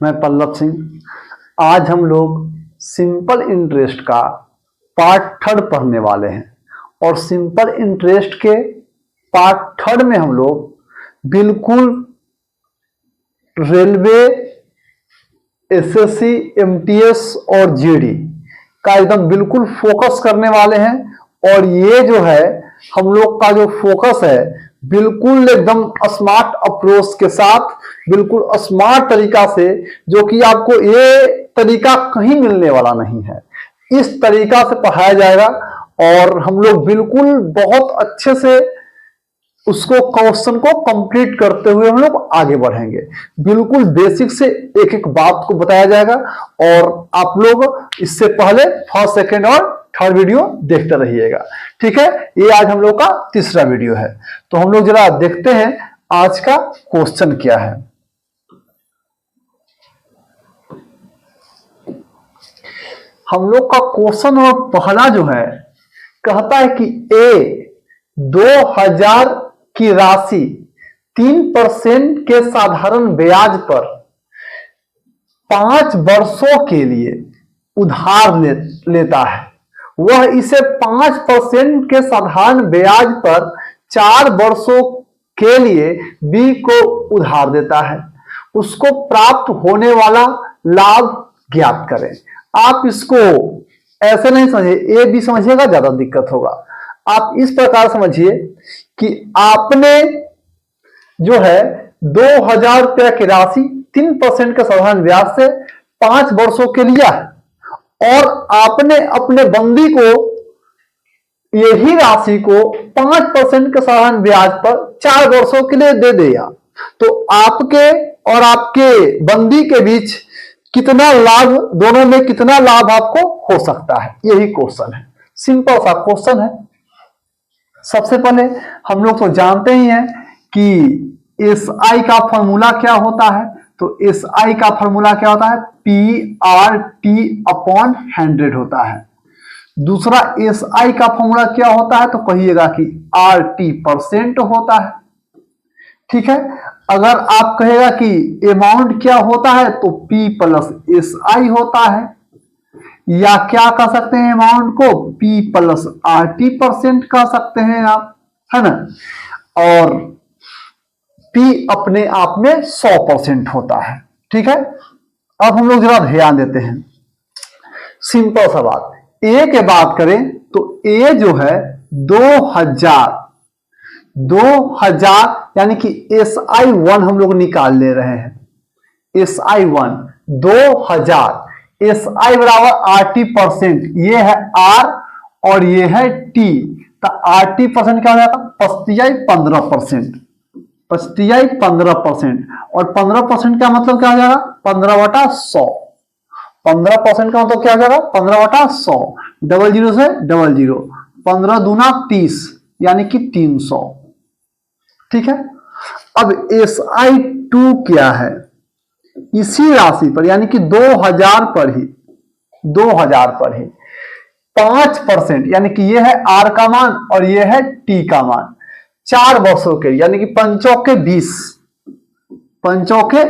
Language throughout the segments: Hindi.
मैं पल्लव सिंह। आज हम लोग सिंपल इंटरेस्ट का पार्ट थर्ड पढ़ने वाले हैं और सिंपल इंटरेस्ट के पार्ट थर्ड में हम लोग बिल्कुल रेलवे, एसएससी, एमटीएस और जीडी का एकदम बिल्कुल फोकस करने वाले हैं। और ये जो है हम लोग का जो फोकस है बिल्कुल एकदम स्मार्ट अप्रोच के साथ, बिल्कुल स्मार्ट तरीका से, जो कि आपको ये तरीका कहीं मिलने वाला नहीं है। इस तरीका से पढ़ाया जाएगा और हम लोग बिल्कुल बहुत अच्छे से उसको क्वेश्चन को कंप्लीट करते हुए हम लोग आगे बढ़ेंगे। बिल्कुल बेसिक से एक एक बात को बताया जाएगा और आप लोग इससे पहले फर्स्ट, सेकंड और थर्ड वीडियो देखते रहिएगा। ठीक है, ये आज हम लोग का तीसरा वीडियो है। तो हम लोग जरा देखते हैं आज का क्वेश्चन क्या है। हम लोग का क्वेश्चन और पहला जो है कहता है कि ए 2000 की राशि 3% के साधारण ब्याज पर 5 वर्षों के लिए उधार लेता है। वह इसे 5% के साधारण ब्याज पर 4 वर्षों के लिए बी को उधार देता है। उसको प्राप्त होने वाला लाभ ज्ञात करें। आप इसको ऐसे नहीं समझिए, ए बी समझिएगा ज्यादा दिक्कत होगा। आप इस प्रकार समझिए कि आपने जो है 2000 रुपया की राशि 3% के साधारण ब्याज से 5 वर्षों के लिया और आपने अपने बंदी को यही राशि को 5% के साधारण ब्याज पर 4 वर्षों के लिए दे दिया। तो आपके और आपके बंदी के बीच कितना लाभ, दोनों में कितना लाभ आपको हो सकता है, यही क्वेश्चन है। सिंपल सा क्वेश्चन है। सबसे पहले हम लोग तो जानते ही हैं कि एसआई का फॉर्मूला क्या होता है। तो एसआई का फॉर्मूला क्या होता है? पीआरटी अपॉन 100 होता है। दूसरा एसआई का फॉर्मूला क्या होता है? तो कहिएगा कि आरटी परसेंट होता है। ठीक है, अगर आप कहेगा कि अमाउंट क्या होता है तो पी प्लस एस आई होता है, या क्या कह सकते हैं अमाउंट को? पी प्लस आरटी परसेंट कह सकते हैं आप, है ना। और पी अपने आप में 100% होता है। ठीक है, अब हम लोग जरा ध्यान देते हैं। सिंपल सा बात, ए के बात करें तो ए जो है 2000 यानी कि SI1 हम लोग निकाल ले रहे हैं। SI1 2000, SI बराबर RT परसेंट, ये है R और ये है T। तो RT परसेंट क्या हो जाएगा? 15%। 15% और 15% का मतलब क्या हो जाएगा? 15/100। 15% का मतलब क्या हो जाएगा? 15/100। डबल जीरो से डबल जीरो, 15 दूना 30 यानी कि 300। ठीक है, अब SI2 क्या है? इसी राशि पर यानी कि 2000 पर ही 5% यानी कि ये है R का मान और ये है T का मान 4 वर्षों के, यानी कि 5 के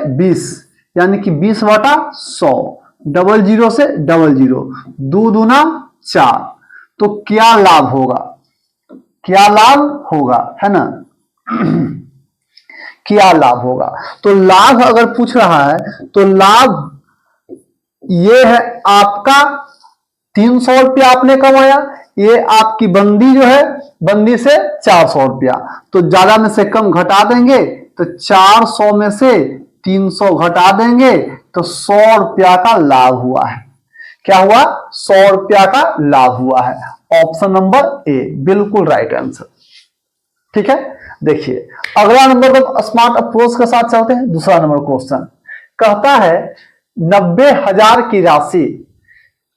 20 यानी कि 20/100। डबल जीरो से डबल जीरो, 2 दूना 4। तो क्या लाभ होगा? क्या लाभ होगा, है ना। क्या लाभ होगा? तो लाभ अगर पूछ रहा है तो लाभ ये है आपका 300 रुपया आपने कमाया, ये आपकी बंदी जो है बंदी से 400 रुपया, तो ज्यादा में से कम घटा देंगे तो 400 में से 300 घटा देंगे तो 100 रुपया का लाभ हुआ है। क्या हुआ? 100 रुपया का लाभ हुआ है। ऑप्शन नंबर ए बिल्कुल राइट आंसर। ठीक है, देखिए अगला नंबर तो स्मार्ट अप्रोच के साथ चलते हैं। दूसरा नंबर क्वेश्चन कहता है 90,000 की राशि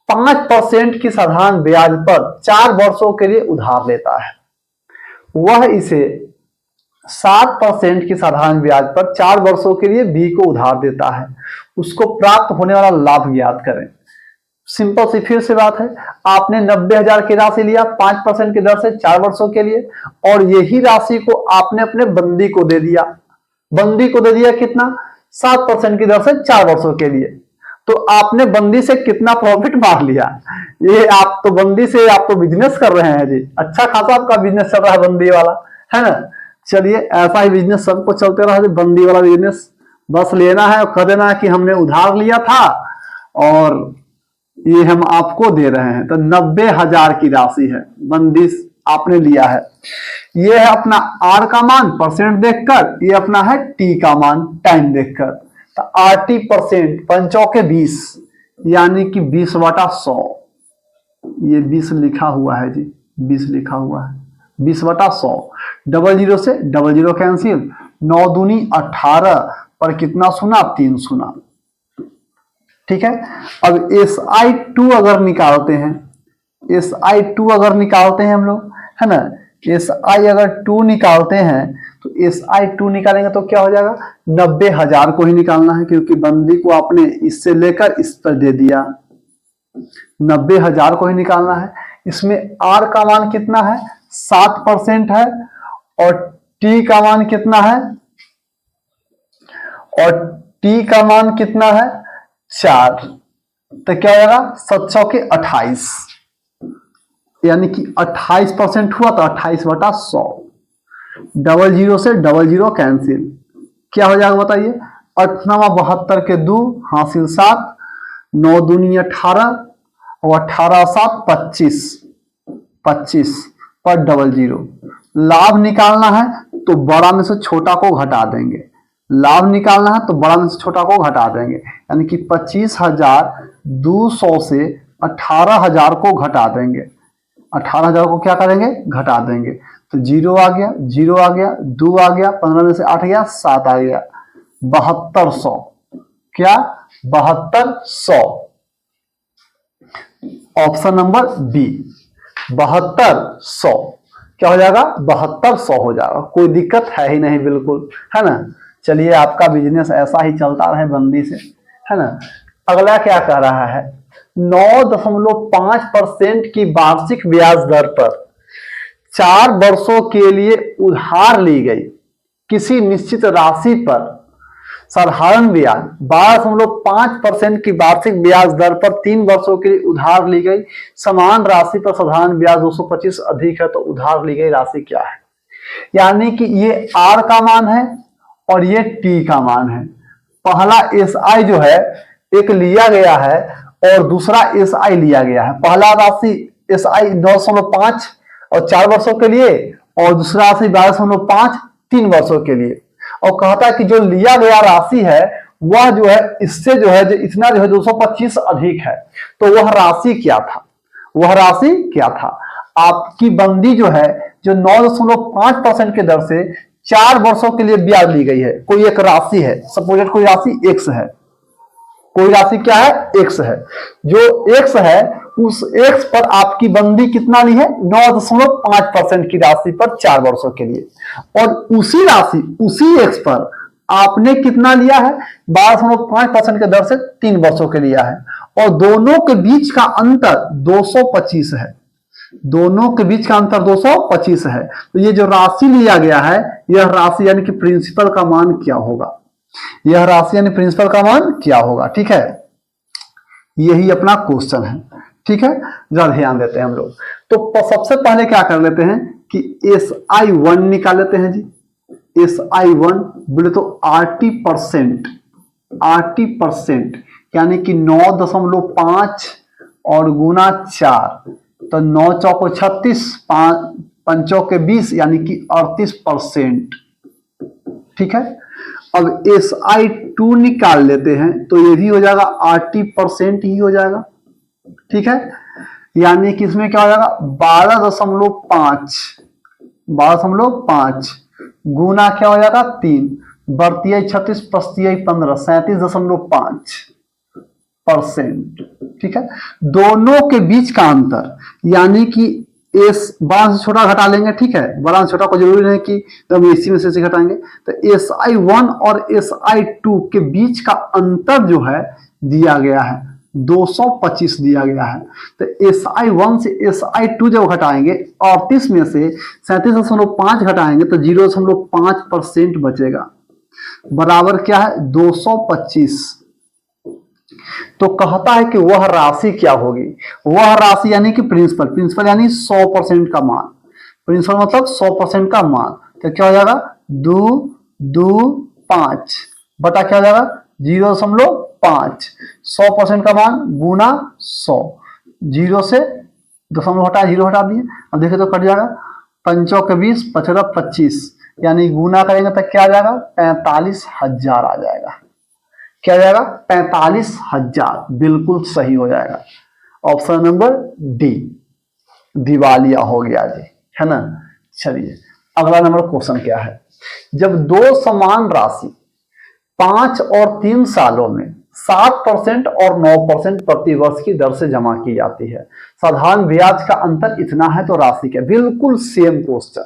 5% की साधारण ब्याज पर 4 वर्षों के लिए उधार लेता है। वह इसे 7% की साधारण ब्याज पर 4 वर्षों के लिए बी को उधार देता है। उसको प्राप्त होने वाला लाभ ज्ञात करें। सिंपल सी फिर से बात है, आपने 90,000 की राशि लिया 5% की दर से 4 वर्षों के लिए और यही राशि को आपने अपने बंदी को दे दिया। बंदी को दे दिया कितना? 7% की दर से 4 वर्षों के लिए। तो आपने बंदी से कितना प्रॉफिट मार लिया? ये आप तो बंदी से आप तो बिजनेस कर रहे हैं जी, अच्छा खासा आपका बिजनेस चल रहा है बंदी वाला, है ना। चलिए ऐसा ही बिजनेस सबको चलते रहा, बंदी वाला बिजनेस। बस लेना है और कह देना है कि हमने उधार लिया था और ये हम आपको दे रहे हैं। तो 90,000 की राशि है, बंदी आपने लिया है। ये है अपना आर का मान परसेंट देखकर, ये अपना है टी का मान टाइम देखकर। तो RT परसेंट 5 यानी कि 20/100। ये 20 लिखा हुआ है जी, 20 लिखा हुआ है, 20/100। 00 से 00 कैंसिल, 9 दूनी 18 पर कितना सुना? 3 सुना। ठीक है। अब SI2 अगर निकालते हैं, SI2 अगर निकालते हैं हम लोग, है ना, SI अगर 2 निकालते हैं तो SI2 निकालेंगे तो क्या हो जाएगा? 90,000 को ही निकालना है, क्योंकि बंदी को आपने इससे लेकर इस पर दे दिया। 90,000 को ही निकालना है। इसमें R का मान कितना है? 7% है और T का मान कितना है? और T का मान कितना है? 4। तो क्या होगा? 7 के 28, यानी कि 28% हुआ तो 28/100। 00 से 00 कैंसिल, क्या हो जाएगा बताइए? 8×9 = 72 के 2 हासिल 7, 9 दूनी 18 और 18 7 25 पर 00। लाभ निकालना है तो बड़ा में से छोटा को घटा देंगे, लाभ निकालना है तो बड़ा में से छोटा को घटा देंगे, यानी कि 25,200 से 18,000 को घटा देंगे। 18,000 को क्या करेंगे? घटा देंगे। तो 0 आ गया, 0 आ गया, 2 आ गया, 15 में से 8 गया, 7 आ गया, 7200। क्या? 7200। ऑप्शन नंबर बी 7200 क्या हो जाएगा? 7200 हो जाएगा। कोई दिक्कत है ही नहीं, बिल्कुल, है ना। चलिए आपका बिजनेस ऐसा ही चलता रहे बंदी से, है ना। अगला क्या कह रहा है? 9.5% की वार्षिक ब्याज दर पर 4 वर्षों के लिए उधार ली गई किसी निश्चित राशि पर साधारण ब्याज 12.5% की वार्षिक ब्याज दर पर 3 वर्षों के लिए उधार ली गई समान राशि पर साधारण ब्याज 225 अधिक है, तो उधार ली गई राशि क्या है? यानी कि ये R का मान है और ये T का मान है। पहला SI जो है एक लिया गया है और दूसरा SI लिया गया है। पहला राशि SI 9.5 और 4 वर्षों के लिए, और दूसरा राशि 12.5 3 वर्षों के लिए। और कहता है कि जो लिया गया राशि है वह जो है इससे जो है इतना जो है 225 अधिक है, तो वह राशि क्या था? वह राशि क्या था? आपकी बंदी जो है जो 9.5% के दर से 4 वर्षों के लिए ब्याज ली गई है। कोई एक राशि है, सपोज कोई राशि X है, कोई राशि क्या है? X है। जो X है उस X पर आपकी बंदी कितना ली है? 9.5% की राशि पर 4 वर्षों के लिए, और उसी राशि उसी X पर आपने कितना लिया है? 12.5% के दर से 3 वर्षों के लिया है, और दोनों के बीच का अंतर 225 है। दोनों के बीच का अंतर 225 है। तो ये जो राशि लिया गया है, यह राशि यानी कि प्रिंसिपल का मान क्या होगा? यह राशि यानी प्रिंसिपल का मान क्या होगा? ठीक है, यही अपना क्वेश्चन है। ठीक है, जरा ध्यान देते हैं हम लोग। तो सबसे पहले क्या कर लेते हैं कि SI1 निकाल लेते हैं जी। SI1 बोले तो RT% यानी कि 9.5 और गुना 4, तो 9 चौको 36, 5 के 20 यानी कि 38%। ठीक है, अब SI2 निकाल लेते हैं तो ये भी हो जाएगा RT% ही हो जाएगा। ठीक है, यानी कि इसमें क्या हो जाएगा? 12.5 गुना क्या हो जाएगा? 3, बढ़ती 36, पचती 15, 37.5%। ठीक है, दोनों के बीच का अंतर यानी कि बड़ा से छोटा घटा लेंगे। ठीक है, बड़ा से छोटा को जरूरी नहीं कि हम इसी में से घटाएंगे। तो SI1 और SI2 के बीच का अंतर जो है दिया गया है 225 दिया गया है। तो SI1 से SI2 जब घटाएंगे 38 में से 37.5 घटाएंगे तो 0.5% बचेगा। बराबर क्या है 225। तो कहता है कि वह राशि क्या होगी, वह राशि यानी कि प्रिंसिपल, प्रिंसिपल यानी 100% का मान, प्रिंसिपल मतलब 100% का मान। तो क्या हो जाएगा 225 बटा क्या हो जाएगा 0.5, 100% का मान गुना 100, 0 से दशमलव हटा 0 हटा दिए, अब देखिए तो कट जाएगा 5 के 20 55 25, यानी गुना करेंगे तो क्या आ जाएगा 45,000 आ जाएगा। क्या आ जाएगा 45,000, बिल्कुल सही हो जाएगा। ऑप्शन नंबर डी दिवालिया हो गया जी, है ना। चलिए अगला नंबर क्वेश्चन क्या है, जब दो समान राशि 5 और 3 सालों में 7% और 9% प्रति वर्ष की दर से जमा की जाती है, साधारण ब्याज का अंतर इतना है तो राशि क्या। बिल्कुल सेम क्वेश्चन,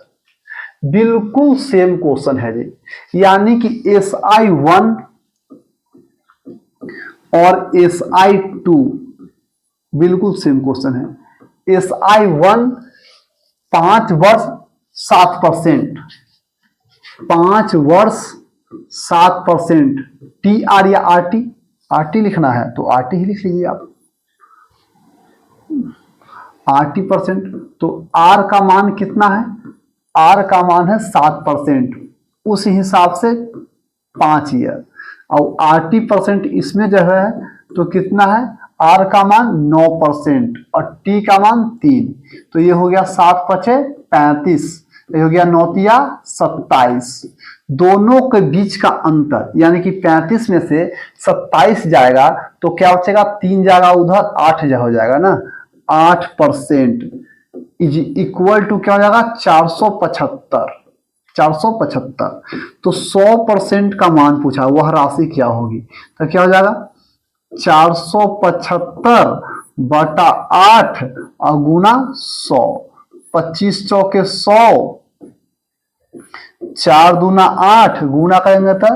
बिल्कुल सेम क्वेश्चन है जी, यानी कि SI1 और SI2 बिल्कुल सेम क्वेश्चन है। SI1 5 वर्ष 7%, 5 वर्ष 7%, TR या RT, RT लिखना है तो RT ही लिख लीजिए आप, RT%। तो R का मान कितना है, R का मान है 7%, उस हिसाब से 5 ईयर, और RT% इसमें जो है तो कितना है, R का मान 9% और T का मान 3, तो ये हो गया 7 पचे 35, ये हो गया 9 तिया 27, दोनों के बीच का अंतर यानी कि 35 में से 27 जाएगा तो क्या बचेगा, 3 जाएगा उधर, 8 हो जाएगा ना, 8% इज इक्वल टू क्या हो जाएगा 475, 475। तो 100% का मान पूछा, वह राशि क्या होगी, तो क्या हो जाएगा 475 बटा 8 और गुना 100, 25 चौके 100, 4 दूना 8, गुना करेंगे तो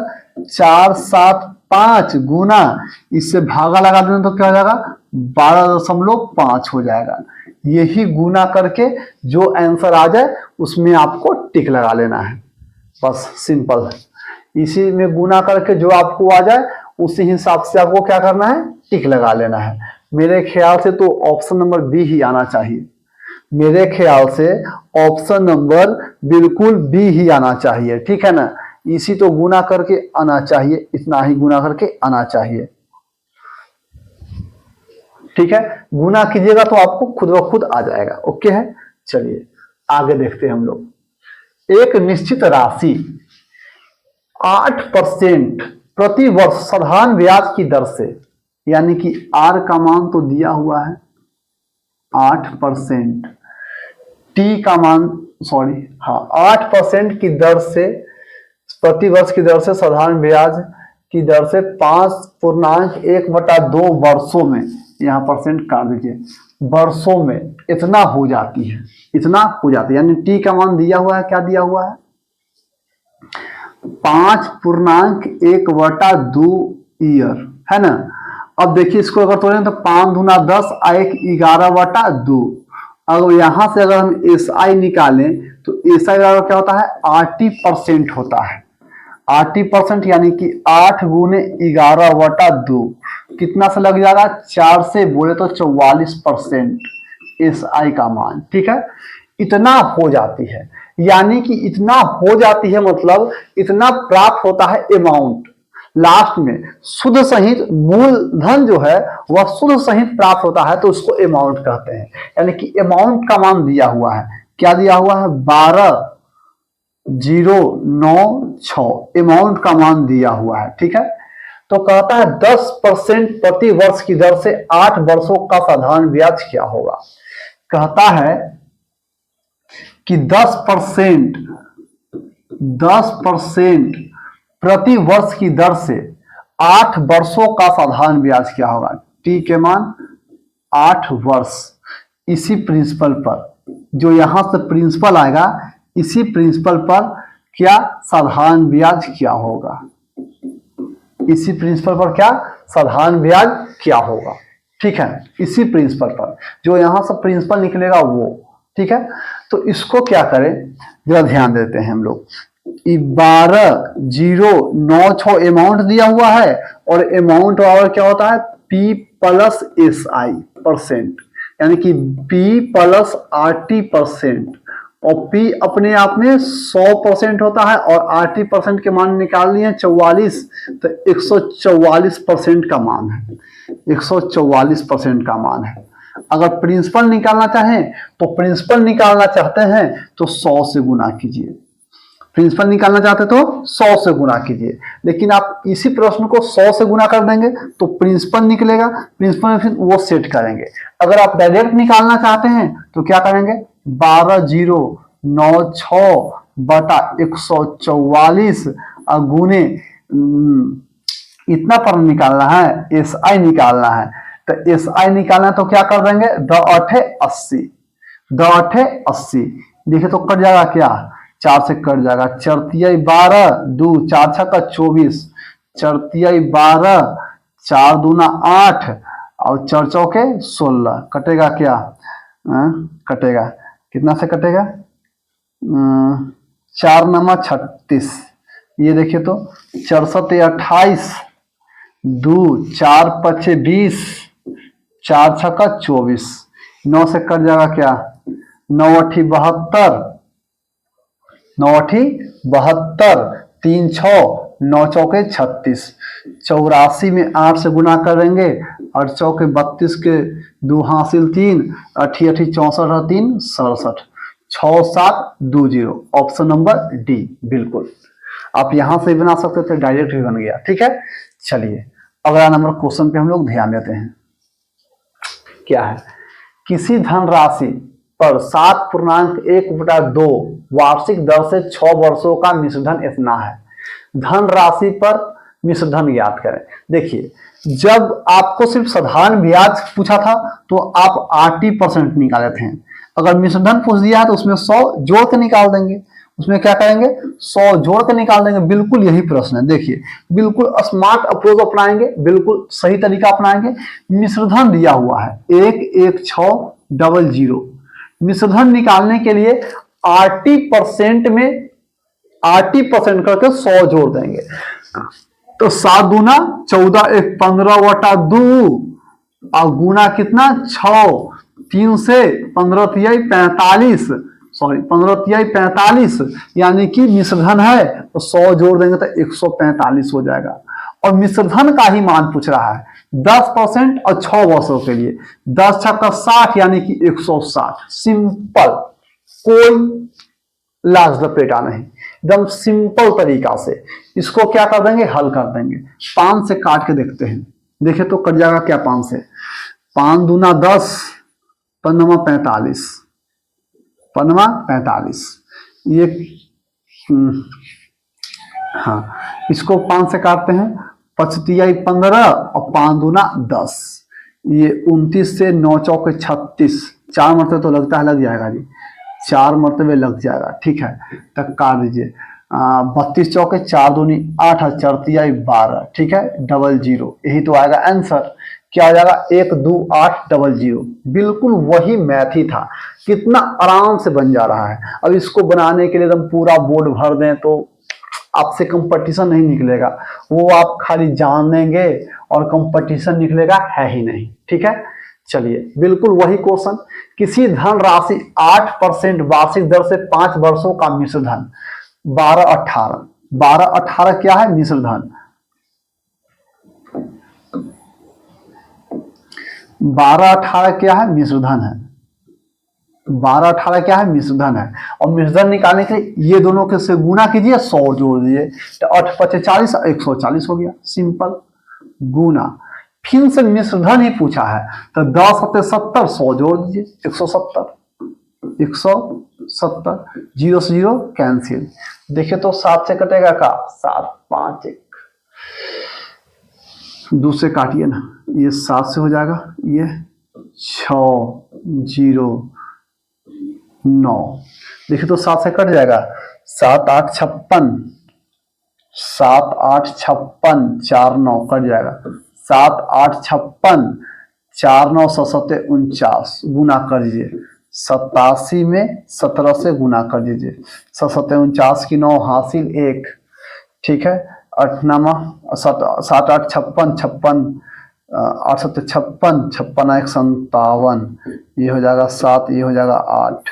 4 7 5 गुना, इससे भागा लगा देंगे तो क्या हो जाएगा 12.5 हो जाएगा। यही गुना करके जो आंसर आ जाए उसमें आपको टिक लगा लेना है, बस सिंपल है। इसी में गुना करके जो आपको आ जाए उसी हिसाब से आपको क्या करना है, टिक लगा लेना है। मेरे ख्याल से तो ऑप्शन नंबर बी ही आना चाहिए, मेरे ख्याल से ऑप्शन नंबर बिल्कुल बी ही आना चाहिए, ठीक है ना। इसी तो गुना करके आना चाहिए, इतना ही गुना करके आना चाहिए, ठीक है। गुना कीजिएगा तो आपको खुद ब खुद आ जाएगा, ओके है। चलिए आगे देखते हैं हम लोग। एक निश्चित राशि 8% प्रति वर्ष साधारण ब्याज की दर से, यानी कि R का मान तो दिया हुआ है 8%, T का मान 8% की दर से प्रति वर्ष की दर से साधारण ब्याज की दर से 5.1/2 वर्षों में, यहां परसेंट काट दीजिए, वर्षों में इतना हो जाती है, इतना हो जाती है, यानी T का मान दिया हुआ है, क्या दिया हुआ है 5.1/2 ईयर, है ना। अब देखिए इसको अगर तोड़ें तो 5 दूना 10 1 11/2। अगर यहां से अगर हम SI निकालें तो SI क्या होता है, RT% होता है, RT% यानी कि 8 गुने 11/2, कितना से लग जाएगा 4 से बोले तो 44% SI का मान, ठीक है। इतना हो जाती है, यानी कि इतना हो जाती है मतलब इतना प्राप्त होता है अमाउंट, लास्ट में शुद्ध सहित मूलधन जो है वह शुद्ध सहित प्राप्त होता है तो उसको अमाउंट कहते हैं। यानी कि अमाउंट का मान दिया हुआ है, क्या दिया हुआ है 12,096 अमाउंट का मान दिया हुआ है, ठीक है। तो कहता है 10% प्रति वर्ष की दर से 8 वर्षों का साधारण ब्याज क्या होगा। कहता है कि 10% प्रति वर्ष की दर से 8 वर्षों का साधारण ब्याज क्या होगा। टी के मान 8 वर्ष, इसी प्रिंसिपल पर, जो यहां से प्रिंसिपल आएगा इसी प्रिंसिपल पर क्या साधारण ब्याज क्या होगा, इसी प्रिंसिपल पर क्या साधारण ब्याज क्या होगा, ठीक है। इसी प्रिंसिपल पर जो यहां से प्रिंसिपल निकलेगा वो, ठीक है। तो इसको क्या करें जरा ध्यान देते हैं हम लोग। 12,096 अमाउंट दिया हुआ है और अमाउंट और क्या होता है P प्लस SI परसेंट, यानी कि P प्लस RT परसेंट, और P अपने आप में 100% होता है और RT परसेंट के मान निकाल लिए 44, तो 144% का मान है, 144% का मान है। अगर प्रिंसिपल निकालना चाहें तो प्रिंसिपल निकालना चाहते हैं तो 100 से गुना कीजिए, प्रिंसिपल निकालना चाहते तो 100 से गुना कीजिए, लेकिन आप इसी प्रश्न को 100 से गुना कर देंगे तो प्रिंसिपल निकलेगा, प्रिंसिपल फिर वो सेट करेंगे। अगर आप डायरेक्ट निकालना चाहते हैं तो क्या करेंगे 12,096 बटा 144 और गुने इतना पर निकालना है, SI निकालना है, तो SI निकालना तो क्या कर देंगे 2×8 80, देखिए तो कट जाएगा क्या 4 से कट जाएगा, 4×3 = 12, 2 4 6 का 24, 4×3 = 12, 4 दूना 8 और 4 चौके 16, कटेगा क्या कटेगा कितना से कटेगा 4 9 36, ये देखिए तो 4 7 28, 2 4 5 20, 4 6 का 24, 9 से कट जाएगा क्या 9 8 72, 9 8 72, 3 6 9 चौके 36, 84 में 8 से गुना करेंगे और चौके 32 के 2 हासिल 3, 8 8 64 और 3 67, 6 7 2 0, ऑप्शन नंबर डी बिल्कुल। आप यहां से बना सकते थे, डायरेक्ट भी बन गया, ठीक है। चलिए अगला नंबर क्वेश्चन पे हम लोग ध्यान देते हैं, क्या है किसी धनराशि पर 7.1/2 वार्षिक दर से 6 वर्षों का मिश्रधन इतना है, धनराशि पर मिश्रधन ज्ञात करें। देखिए जब आपको सिर्फ साधारण ब्याज पूछा था तो आप 80% निकाले थे, अगर मिश्रधन पूछ दिया है तो उसमें 100 जोड़ के निकाल देंगे, उसमें क्या करेंगे 100 जोड़ के निकाल देंगे, बिल्कुल यही प्रश्न है। देखिए बिल्कुल स्मार्ट अप्रोच अपनाएंगे, बिल्कुल सही तरीका अपनाएंगे। मिश्रधन दिया हुआ है 11600, मिश्रधन निकालने के लिए 80% में 80% करके 100 जोड़ देंगे, तो 7 दूना 14, 1 15/2 और गुना कितना 6, 3 से 15×3 45, सॉरी 15×3 45, यानी कि मिश्रधन है तो 100 जोड़ देंगे तो 145 हो जाएगा। और मिश्रधन का ही मान पूछ रहा है 10% और 6 वर्षों के लिए, 10 6 का 60 यानी कि 160, सिंपल, कोई लाज लपेटा नहीं, एकदम सिंपल तरीका से इसको क्या कर देंगे हल कर देंगे। 5 से काट के देखते हैं, देखिए तो कट जाएगा क्या 5 से, 5 दूना 10, 5 45, 5 45, ये हाँ इसको 5 से काटते हैं, 5×3 = 15 और 5 दूना 10, ये 29 से 9 चौके 36, 4 मरतबे तो लगता है लग जाएगा जी, 4 मरतबे लग जाएगा, ठीक है तब काट दीजिए। 32 चौके 4 दूनी 8 और 4×3 = 12, ठीक है 00, यही तो आएगा आंसर। क्या हो जाएगा 1 2 8 00, बिल्कुल वही मैथ ही था, कितना आराम से बन जा रहा है। अब इसको बनाने के लिए एकदम पूरा बोर्ड भर दें तो आपसे कंपटीशन नहीं निकलेगा, वो आप खाली जानेंगे और कंपटीशन निकलेगा है ही नहीं, ठीक है। चलिए बिल्कुल वही क्वेश्चन, किसी धनराशि 8% वार्षिक दर से 5 वर्षों का मिश्रधन 1218, 1218 क्या है मिश्रधन, 1218 क्या है मिश्रधन है, 1218 क्या है मिश्रधन है। और मिश्रधन निकालने के लिए ये दोनों के से गुना कीजिए, 100 जोड़ दीजिए, तो 8 5 40 140 हो गया, सिंपल गुना। फिर से मिश्रधन ही पूछा है तो 10 7 70, 100 जोड़ दीजिए 170, 170, 0 से 0 कैंसिल, देखिए तो 7 से कटेगा का 7 5 1, 2 से काटिए ना, ये 7 से हो जाएगा, ये 6 0 9, देखिए तो 7 से कट जाएगा, 7 8 56, 7 8 56, 4 9 कट जाएगा, 7 8 56, 4 9 7 49, गुना कर दीजिए, 87 में 17 से गुना कर दीजिए। 7 की 9 हासिल 1, ठीक है। 8 नामा 7 7 8 56, 56 8 7 56, 56 1 57, ये हो जाएगा 7, ये हो जाएगा 8,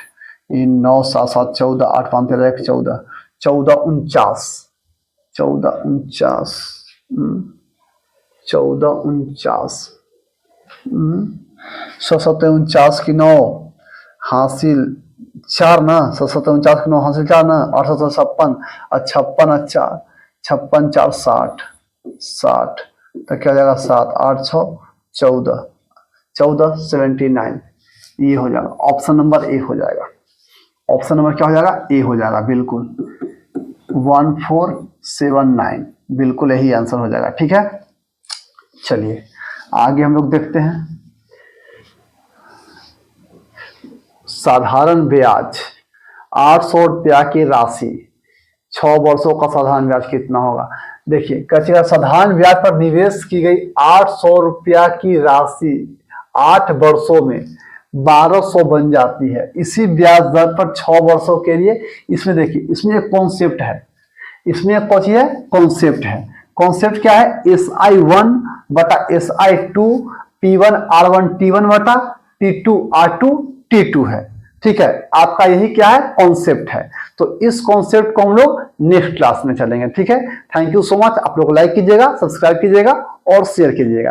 ये 9 7 7 14, 8 5 13 1 14, 14 49, 14 49, 14 49, 7 की 9 हासिल 4 ना, 7 की 9 हासिल 4 ना, 8 56 और 56 4, 56 4 60, 60 तो क्या हो जाएगा 7 8 6 14, 14 79, ये हो जाएगा ऑप्शन नंबर ए हो जाएगा। ऑप्शन नंबर क्या हो जाएगा? ए हो जाएगा, बिल्कुल 1479, बिल्कुल यही आंसर हो जाएगा। ठीक है, चलिए आगे हम लोग देखते हैं। साधारण ब्याज 800 रुपया की राशि 6 वर्षों का साधारण ब्याज कितना होगा? देखिए कचिया साधारण ब्याज पर निवेश की गई 800 रुपया की राशि 8 वर्षों में 1200 बन जाती है। इसी ब्याज दर पर 6 वर्षों के लिए, इसमें देखिए इसमें एक कॉन्सेप्ट है, इसमें एक कौन है? कॉन्सेप्ट है। कॉन्सेप्ट क्या है? SI1 बटा SI2 P1 R1 T1 बटा T2 R2 T2 है। ठीक है, आपका यही क्या है? कॉन्सेप्ट है। तो इस कॉन्सेप्ट को हम लोग नेक्स्ट क्लास में चलेंगे। ठीक है, थैंक यू सो मच। आप लोग लाइक कीजिएगा, सब्सक्राइब कीजिएगा और शेयर कीजिएगा।